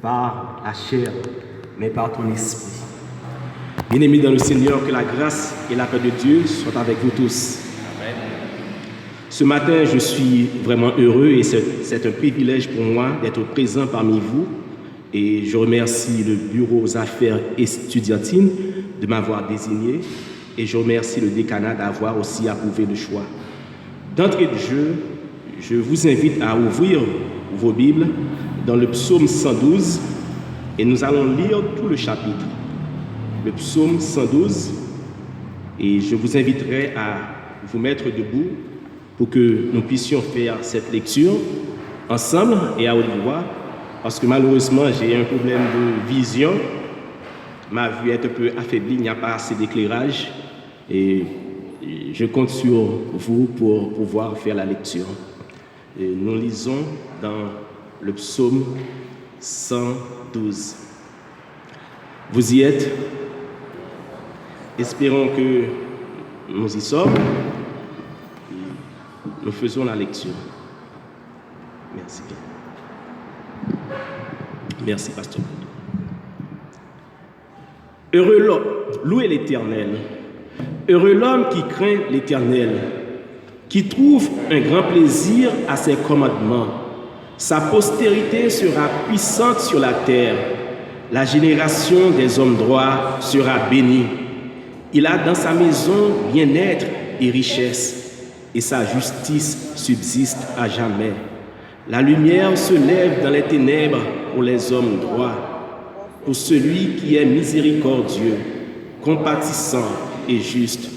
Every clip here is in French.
par la chair, mais par ton esprit. Bien-aimés dans le Seigneur, que la grâce et la paix de Dieu soient avec vous tous. Amen. Ce matin, je suis vraiment heureux et c'est un privilège pour moi d'être présent parmi vous. Et je remercie le bureau aux affaires estudiantines de m'avoir désigné et je remercie le décanat d'avoir aussi approuvé le choix. D'entrée de jeu, je vous invite à ouvrir vos Bibles dans le psaume 112 et nous allons lire tout le chapitre. Le psaume 112 et je vous inviterai à vous mettre debout pour que nous puissions faire cette lecture ensemble et à haute voix parce que malheureusement j'ai un problème de vision, ma vue est un peu affaiblie, il n'y a pas assez d'éclairage et je compte sur vous pour pouvoir faire la lecture. Et nous lisons dans le psaume 112. Vous y êtes? Espérons que nous y sommes. Nous faisons la lecture. Merci. Merci, pasteur. Heureux l'homme, louez l'Éternel. Heureux l'homme qui craint l'Éternel, qui trouve un grand plaisir à ses commandements. Sa postérité sera puissante sur la terre. La génération des hommes droits sera bénie. Il a dans sa maison bien-être et richesse, et sa justice subsiste à jamais. La lumière se lève dans les ténèbres pour les hommes droits, pour celui qui est miséricordieux, compatissant et juste.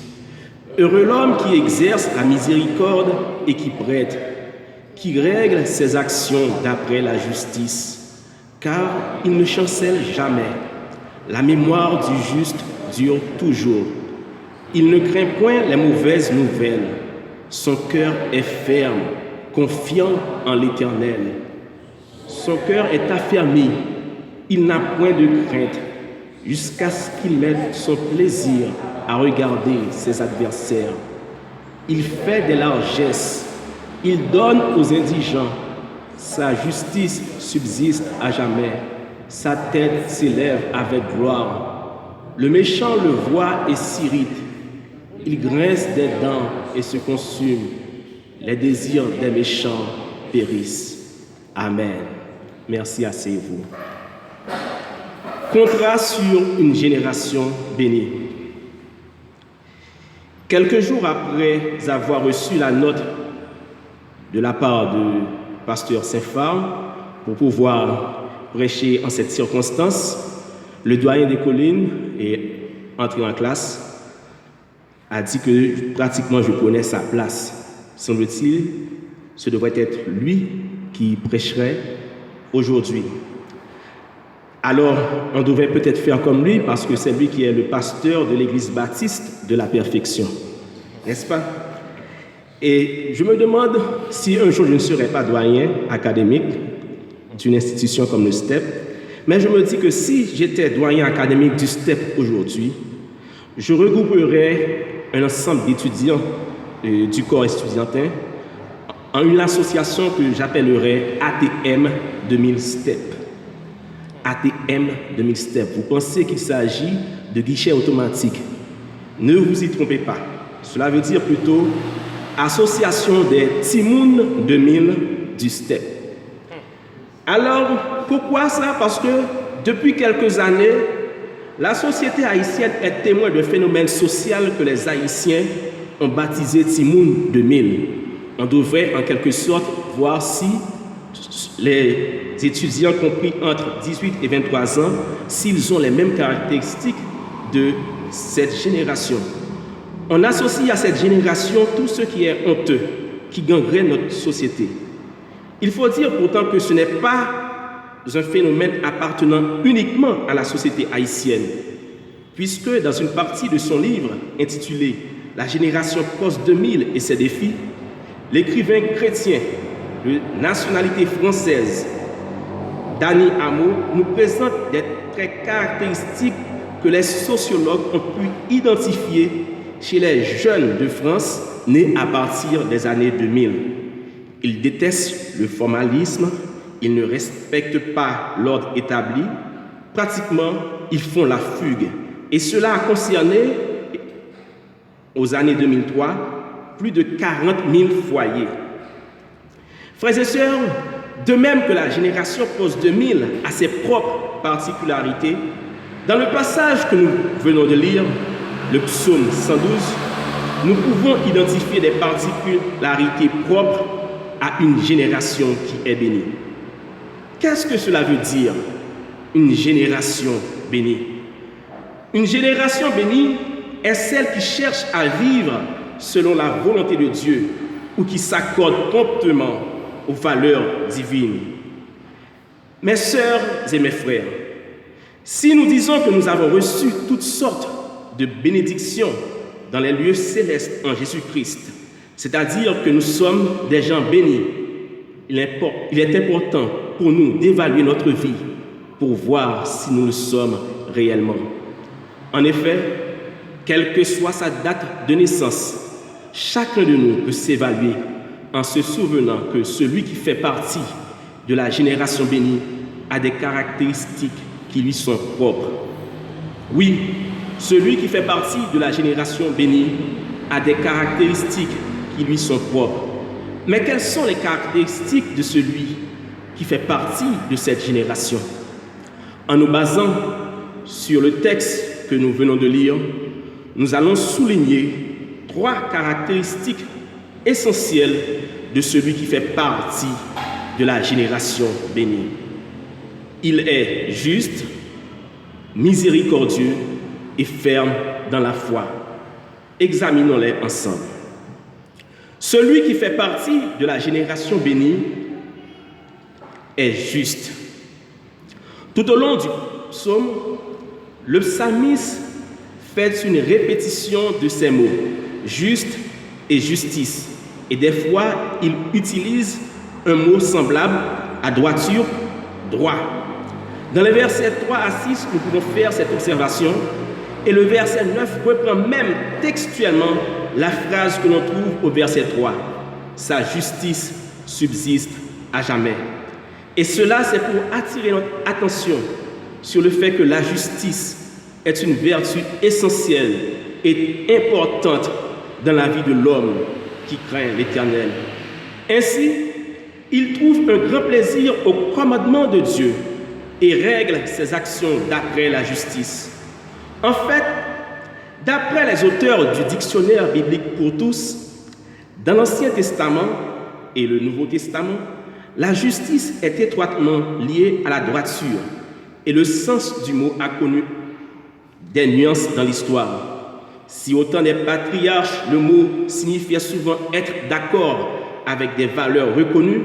Heureux l'homme qui exerce la miséricorde et qui prête, qui règle ses actions d'après la justice, car il ne chancelle jamais. La mémoire du juste dure toujours. Il ne craint point les mauvaises nouvelles. Son cœur est ferme, confiant en l'Éternel. Son cœur est affermi. Il n'a point de crainte, jusqu'à ce qu'il mette son plaisir à regarder ses adversaires. Il fait des largesses. Il donne aux indigents. Sa justice subsiste à jamais. Sa tête s'élève avec gloire. Le méchant le voit et s'irrite. Il grince des dents et se consume. Les désirs des méchants périssent. Amen. Merci, asseyez-vous. Contrat sur une génération bénie. Quelques jours après avoir reçu la note de la part du pasteur Saint-Phare pour pouvoir prêcher en cette circonstance, le doyen des collines est entré en classe, a dit que pratiquement je connais sa place. Semble-t-il, ce devrait être lui qui prêcherait aujourd'hui. Alors, on devrait peut-être faire comme lui parce que c'est lui qui est le pasteur de l'église baptiste de la perfection. N'est-ce pas? Et je me demande si un jour je ne serai pas doyen académique d'une institution comme le STEP, mais je me dis que si j'étais doyen académique du STEP aujourd'hui, je regrouperais un ensemble d'étudiants du corps estudiantin en une association que j'appellerais ATM 2000 STEP. ATM 2000 STEP. Vous pensez qu'il s'agit de guichets automatiques. Ne vous y trompez pas. Cela veut dire plutôt Association des Timoun 2000 du STEP. Alors, pourquoi ça? Parce que depuis quelques années, la société haïtienne est témoin de phénomènes sociaux que les Haïtiens ont baptisé Timoun 2000. On devrait en quelque sorte voir si les étudiants compris entre 18 et 23 ans, s'ils ont les mêmes caractéristiques de cette génération. On associe à cette génération tout ce qui est honteux, qui gangrène notre société. Il faut dire pourtant que ce n'est pas un phénomène appartenant uniquement à la société haïtienne, puisque dans une partie de son livre intitulé « La génération post-2000 et ses défis », l'écrivain chrétien de nationalité française, Dany Hameau, nous présente des traits caractéristiques que les sociologues ont pu identifier chez les jeunes de France nés à partir des années 2000. Ils détestent le formalisme, ils ne respectent pas l'ordre établi, pratiquement, ils font la fugue. Et cela a concerné, aux années 2003, plus de 40 000 foyers. Frères et sœurs, de même que la génération post-2000 a ses propres particularités, dans le passage que nous venons de lire, le psaume 112, nous pouvons identifier des particularités propres à une génération qui est bénie. Qu'est-ce que cela veut dire, une génération bénie? Une génération bénie est celle qui cherche à vivre selon la volonté de Dieu ou qui s'accorde promptement aux valeurs divines. Mes sœurs et mes frères, si nous disons que nous avons reçu toutes sortes de bénédictions dans les lieux célestes en Jésus-Christ, c'est-à-dire que nous sommes des gens bénis, il est important pour nous d'évaluer notre vie pour voir si nous le sommes réellement. En effet, quelle que soit sa date de naissance, chacun de nous peut s'évaluer en se souvenant que celui qui fait partie de la génération bénie a des caractéristiques qui lui sont propres. Oui, celui qui fait partie de la génération bénie a des caractéristiques qui lui sont propres. Mais quelles sont les caractéristiques de celui qui fait partie de cette génération? En nous basant sur le texte que nous venons de lire, nous allons souligner 3 caractéristiques essentielles de celui qui fait partie de la génération bénie. Il est juste, miséricordieux et ferme dans la foi. Examinons-les ensemble. Celui qui fait partie de la génération bénie est juste. Tout au long du psaume, le psalmiste fait une répétition de ces mots, juste et justice. Et des fois, il utilise un mot semblable à droiture, droit. Dans les versets 3 à 6, nous pouvons faire cette observation. Et le verset 9 reprend même textuellement la phrase que l'on trouve au verset 3. Sa justice subsiste à jamais. Et cela, c'est pour attirer notre attention sur le fait que la justice est une vertu essentielle et importante dans la vie de l'homme qui craint l'Éternel. Ainsi, il trouve un grand plaisir au commandement de Dieu et règle ses actions d'après la justice. En fait, d'après les auteurs du dictionnaire biblique pour tous, dans l'Ancien Testament et le Nouveau Testament, la justice est étroitement liée à la droiture et le sens du mot a connu des nuances dans l'histoire. Si au temps des patriarches, le mot signifiait souvent être d'accord avec des valeurs reconnues,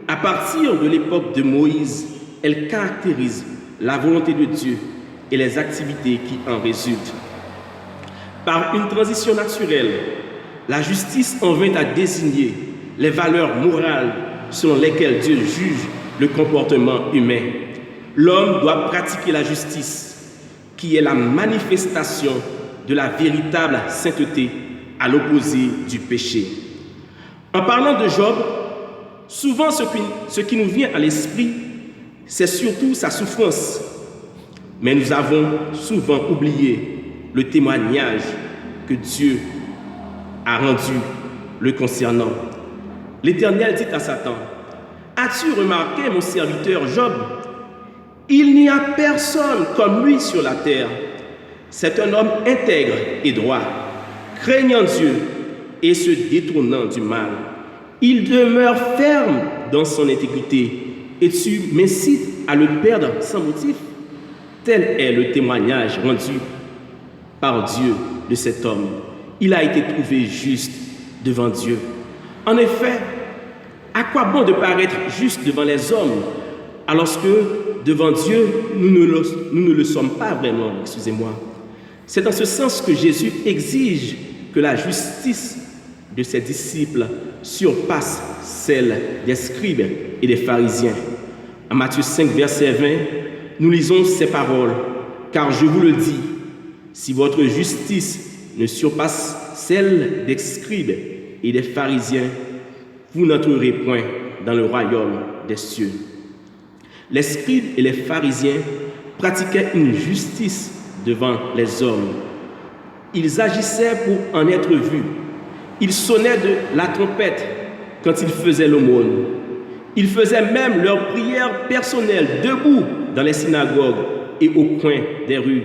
à partir de l'époque de Moïse, elle caractérise la volonté de Dieu et les activités qui en résultent. Par une transition naturelle, la justice en vint à désigner les valeurs morales selon lesquelles Dieu juge le comportement humain. L'homme doit pratiquer la justice, qui est la manifestation de la véritable sainteté à l'opposé du péché. En parlant de Job, souvent ce qui nous vient à l'esprit, c'est surtout sa souffrance. Mais nous avons souvent oublié le témoignage que Dieu a rendu le concernant. L'Éternel dit à Satan, « As-tu remarqué mon serviteur Job? Il n'y a personne comme lui sur la terre. C'est un homme intègre et droit, craignant Dieu et se détournant du mal. Il demeure ferme dans son intégrité et tu m'incites à le perdre sans motif. » Tel est le témoignage rendu par Dieu de cet homme. Il a été trouvé juste devant Dieu. En effet, à quoi bon de paraître juste devant les hommes, alors que devant Dieu, nous ne le sommes pas vraiment, excusez-moi. C'est dans ce sens que Jésus exige que la justice de ses disciples surpasse celle des scribes et des pharisiens. En Matthieu 5, verset 20, nous lisons ces paroles, « Car je vous le dis, si votre justice ne surpasse celle des scribes et des pharisiens, vous n'entrerez point dans le royaume des cieux. » les scribes et les pharisiens pratiquaient une justice devant les hommes. Ils agissaient pour en être vus. Ils sonnaient de la trompette quand ils faisaient l'aumône. Ils faisaient même leurs prières personnelles debout dans les synagogues et au coin des rues.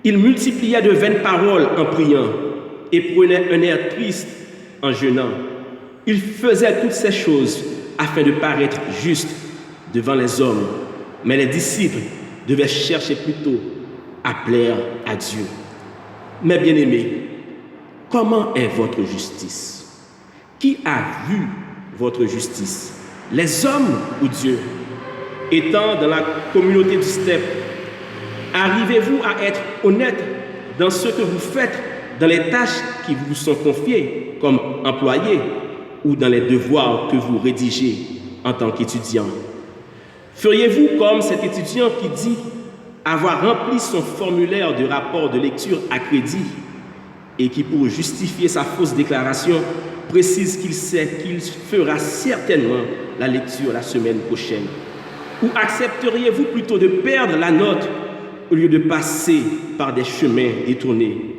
Ils multipliaient de vaines paroles en priant et prenaient un air triste en jeûnant. Ils faisaient toutes ces choses afin de paraître justes devant les hommes. Mais les disciples devaient chercher plutôt à plaire à Dieu. Mes bien-aimés, comment est votre justice? Qui a vu votre justice? Les hommes ou Dieu? Étant dans la communauté du STEP, arrivez-vous à être honnête dans ce que vous faites, dans les tâches qui vous sont confiées comme employé ou dans les devoirs que vous rédigez en tant qu'étudiant? Feriez-vous comme cet étudiant qui dit avoir rempli son formulaire de rapport de lecture à crédit et qui, pour justifier sa fausse déclaration, précise qu'il sait qu'il fera certainement la lecture la semaine prochaine? Ou accepteriez-vous plutôt de perdre la note au lieu de passer par des chemins détournés?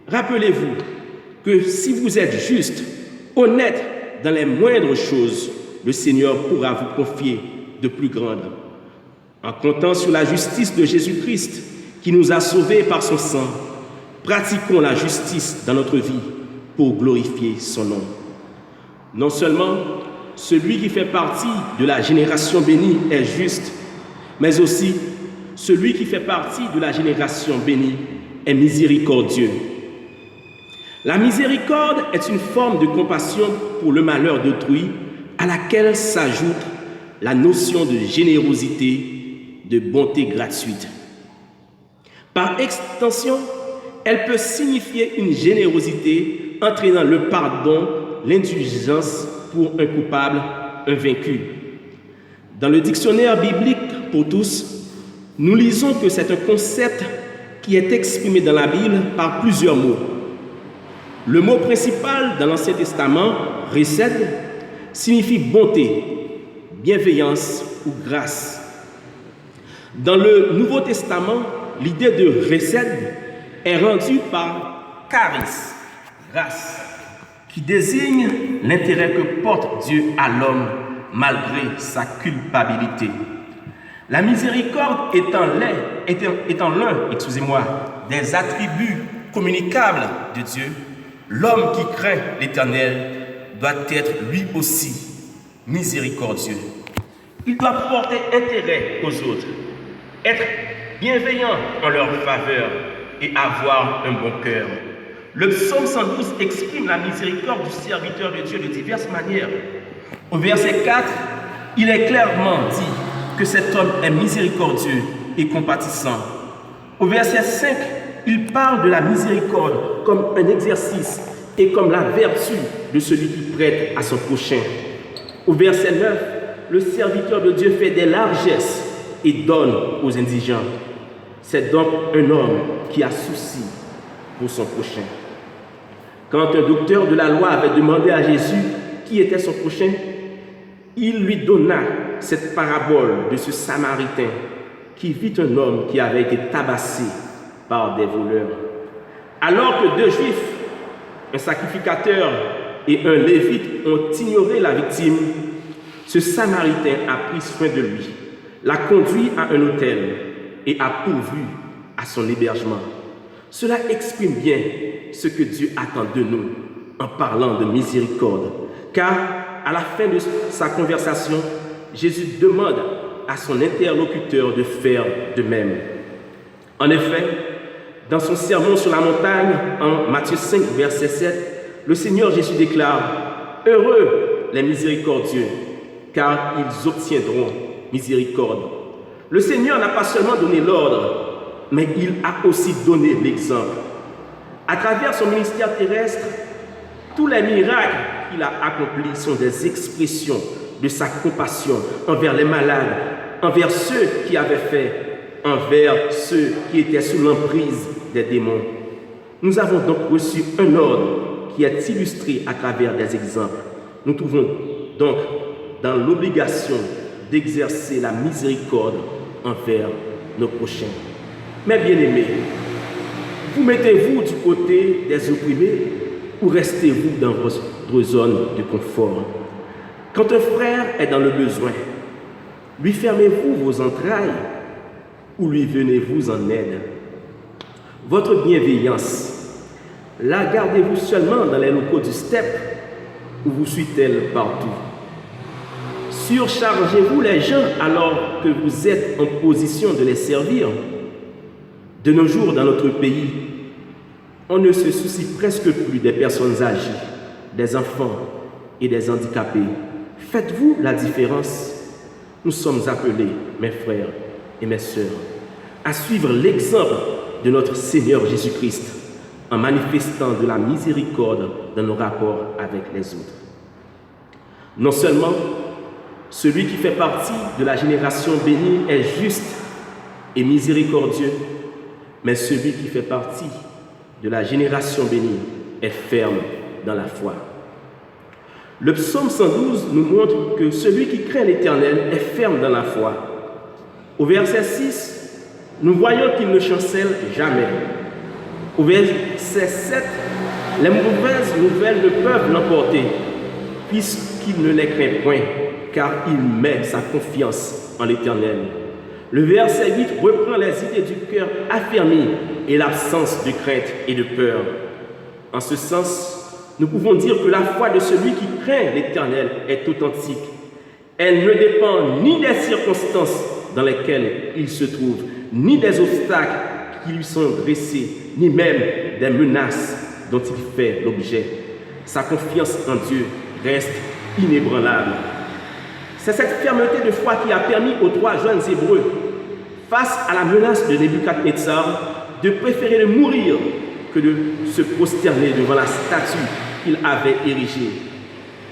Rappelez-vous que si vous êtes juste, honnête dans les moindres choses, le Seigneur pourra vous confier de plus grandes. En comptant sur la justice de Jésus-Christ qui nous a sauvés par son sang, pratiquons la justice dans notre vie pour glorifier son nom. Non seulement celui qui fait partie de la génération bénie est juste, mais aussi celui qui fait partie de la génération bénie est miséricordieux. La miséricorde est une forme de compassion pour le malheur d'autrui à laquelle s'ajoute la notion de générosité, de bonté gratuite. Par extension, elle peut signifier une générosité entraînant le pardon, l'indulgence pour un coupable, un vaincu. Dans le dictionnaire biblique pour tous, nous lisons que c'est un concept qui est exprimé dans la Bible par plusieurs mots. Le mot principal dans l'Ancien Testament, Hesed, signifie bonté, bienveillance ou grâce. Dans le Nouveau Testament, l'idée de Hesed est rendue par charis, grâce, qui désigne l'intérêt que porte Dieu à l'homme malgré sa culpabilité. La miséricorde étant l'un des attributs communicables de Dieu, l'homme qui craint l'Éternel doit être lui aussi miséricordieux. Il doit porter intérêt aux autres, être bienveillant en leur faveur et avoir un bon cœur. Le psaume 112 exprime la miséricorde du serviteur de Dieu de diverses manières. Au verset 4, il est clairement dit que cet homme est miséricordieux et compatissant. Au verset 5, il parle de la miséricorde comme un exercice et comme la vertu de celui qui prête à son prochain. Au verset 9, le serviteur de Dieu fait des largesses et donne aux indigents. C'est donc un homme qui a souci pour son prochain. Quand un docteur de la loi avait demandé à Jésus qui était son prochain, il lui donna cette parabole de ce Samaritain qui vit un homme qui avait été tabassé par des voleurs. Alors que deux Juifs, un sacrificateur et un lévite, ont ignoré la victime, ce Samaritain a pris soin de lui, l'a conduit à un hôtel et a pourvu à son hébergement. Cela exprime bien ce que Dieu attend de nous en parlant de miséricorde. Car à la fin de sa conversation, Jésus demande à son interlocuteur de faire de même. En effet, dans son sermon sur la montagne, en Matthieu 5, verset 7, le Seigneur Jésus déclare « Heureux les miséricordieux, car ils obtiendront miséricorde. » Le Seigneur n'a pas seulement donné l'ordre, mais il a aussi donné l'exemple. À travers son ministère terrestre, tous les miracles qu'il a accomplis sont des expressions de sa compassion envers les malades, envers ceux qui avaient fait, envers ceux qui étaient sous l'emprise des démons. Nous avons donc reçu un ordre qui est illustré à travers des exemples. Nous trouvons donc dans l'obligation d'exercer la miséricorde envers nos prochains. Mes bien-aimés, vous mettez-vous du côté des opprimés ou restez-vous dans votre zone de confort? Quand un frère est dans le besoin, lui fermez-vous vos entrailles ou lui venez-vous en aide? Votre bienveillance, la gardez-vous seulement dans les locaux du STEP ou vous suit-elle partout? Surchargez-vous les gens alors que vous êtes en position de les servir? De nos jours, dans notre pays, on ne se soucie presque plus des personnes âgées, des enfants et des handicapés. Faites-vous la différence? Nous sommes appelés, mes frères et mes sœurs, à suivre l'exemple de notre Seigneur Jésus-Christ en manifestant de la miséricorde dans nos rapports avec les autres. Non seulement celui qui fait partie de la génération bénie est juste et miséricordieux, mais celui qui fait partie de la génération bénie est ferme dans la foi. Le psaume 112 nous montre que celui qui craint l'Éternel est ferme dans la foi. Au verset 6, nous voyons qu'il ne chancelle jamais. Au verset 7, les mauvaises nouvelles ne peuvent l'emporter, puisqu'il ne les craint point, car il met sa confiance en l'Éternel. Le verset 8 reprend les idées du cœur affermi et l'absence de crainte et de peur. En ce sens, nous pouvons dire que la foi de celui qui craint l'Éternel est authentique. Elle ne dépend ni des circonstances dans lesquelles il se trouve, ni des obstacles qui lui sont dressés, ni même des menaces dont il fait l'objet. Sa confiance en Dieu reste inébranlable. C'est cette fermeté de foi qui a permis aux 3 jeunes Hébreux, face à la menace de Nebuchadnezzar, de préférer de mourir que de se prosterner devant la statue qu'il avait érigée.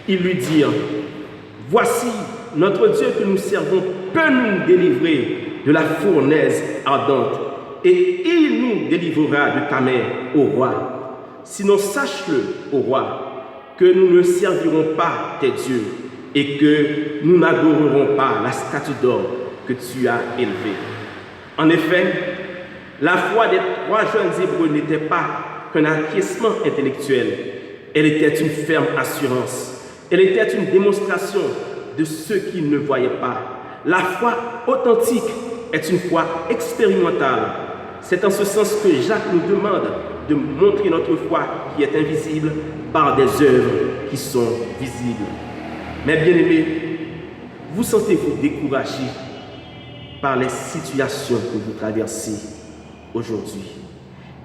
Ils lui dirent: « Voici, notre Dieu que nous servons peut nous délivrer de la fournaise ardente, et il nous délivrera de ta main, ô roi. Sinon, sache-le, ô roi, que nous ne servirons pas tes dieux, et que nous n'adorerons pas la statue d'or que tu as élevée. » En effet, la foi des 3 jeunes Hébreux n'était pas qu'un acquiescement intellectuel, elle était une ferme assurance, elle était une démonstration de ce qu'ils ne voyaient pas. La foi authentique est une foi expérimentale. C'est en ce sens que Jacques nous demande de montrer notre foi qui est invisible par des œuvres qui sont visibles. Mes bien-aimés, vous sentez-vous découragé par les situations que vous traversez aujourd'hui?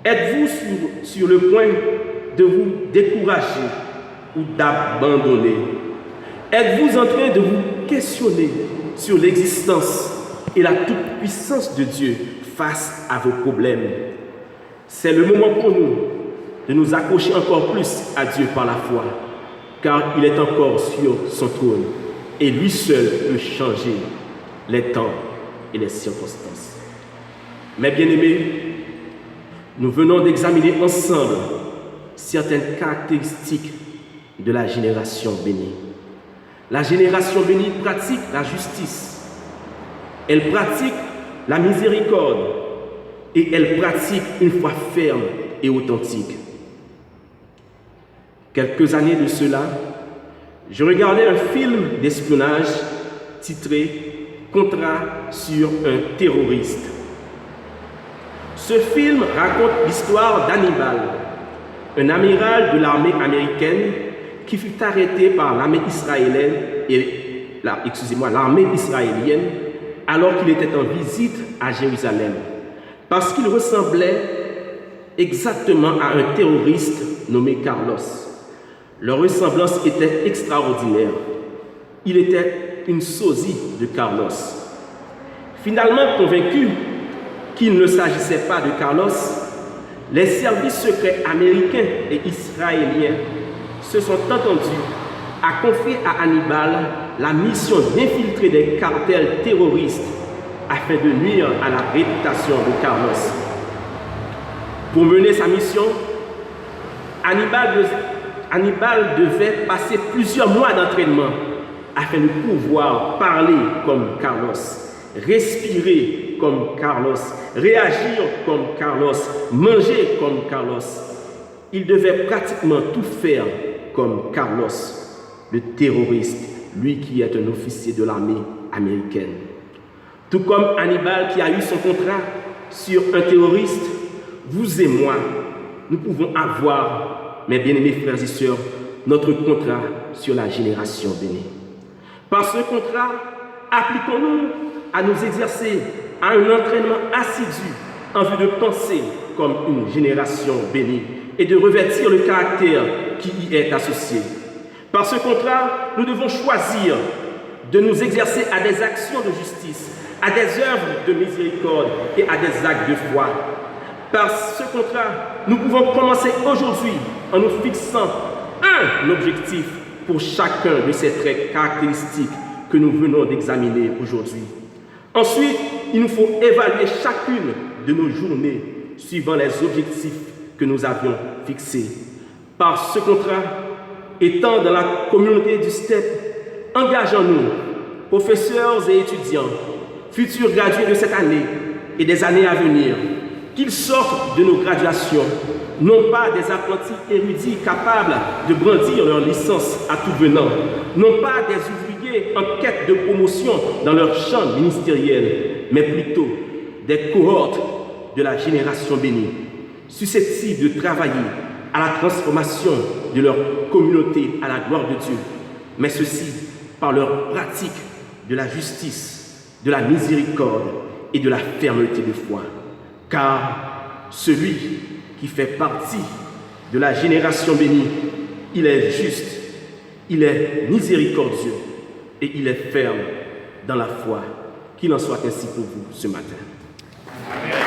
Êtes-vous sur le point de vous décourager ou d'abandonner? Êtes-vous en train de vous questionner sur l'existence et la toute-puissance de Dieu face à vos problèmes? C'est le moment pour nous de nous accrocher encore plus à Dieu par la foi, car il est encore sur son trône et lui seul peut changer les temps et les circonstances. Mes bien-aimés, nous venons d'examiner ensemble certaines caractéristiques de la génération bénie. La génération bénie pratique la justice, elle pratique la miséricorde et elle pratique une foi ferme et authentique. Quelques années de cela, je regardais un film d'espionnage titré « Contrat sur un terroriste ». Ce film raconte l'histoire d'Hannibal, un amiral de l'armée américaine qui fut arrêté par l'armée israélienne alors qu'il était en visite à Jérusalem, parce qu'il ressemblait exactement à un terroriste nommé Carlos. Leur ressemblance était extraordinaire. Il était une sosie de Carlos. Finalement convaincu qu'il ne s'agissait pas de Carlos, les services secrets américains et israéliens se sont entendus à confier à Hannibal la mission d'infiltrer des cartels terroristes afin de nuire à la réputation de Carlos. Pour mener sa mission, Hannibal devait passer plusieurs mois d'entraînement afin de pouvoir parler comme Carlos, respirer comme Carlos, réagir comme Carlos, manger comme Carlos. Il devait pratiquement tout faire comme Carlos, le terroriste, lui qui est un officier de l'armée américaine. Tout comme Hannibal qui a eu son contrat sur un terroriste, vous et moi, nous pouvons avoir, mes bien-aimés frères et sœurs, notre contrat sur la génération bénie. Par ce contrat, appliquons-nous à nous exercer à un entraînement assidu en vue de penser comme une génération bénie et de revêtir le caractère qui y est associé. Par ce contrat, nous devons choisir de nous exercer à des actions de justice, à des œuvres de miséricorde et à des actes de foi. Par ce contrat, nous pouvons commencer aujourd'hui en nous fixant un objectif pour chacun de ces traits caractéristiques que nous venons d'examiner aujourd'hui. Ensuite, il nous faut évaluer chacune de nos journées suivant les objectifs que nous avions fixés. Par ce contrat, étant dans la communauté du STEP, engageons-nous, professeurs et étudiants, futurs gradués de cette année et des années à venir, qu'ils sortent de nos graduations, non pas des apprentis érudits capables de brandir leur licence à tout venant, non pas des ouvriers en quête de promotion dans leur champ ministériel, mais plutôt des cohortes de la génération bénie, susceptibles de travailler à la transformation de leur communauté à la gloire de Dieu, mais ceci par leur pratique de la justice, de la miséricorde et de la fermeté de foi. Car celui qui fait partie de la génération bénie, il est juste, il est miséricordieux et il est ferme dans la foi. Qu'il en soit ainsi pour vous ce matin. Amen.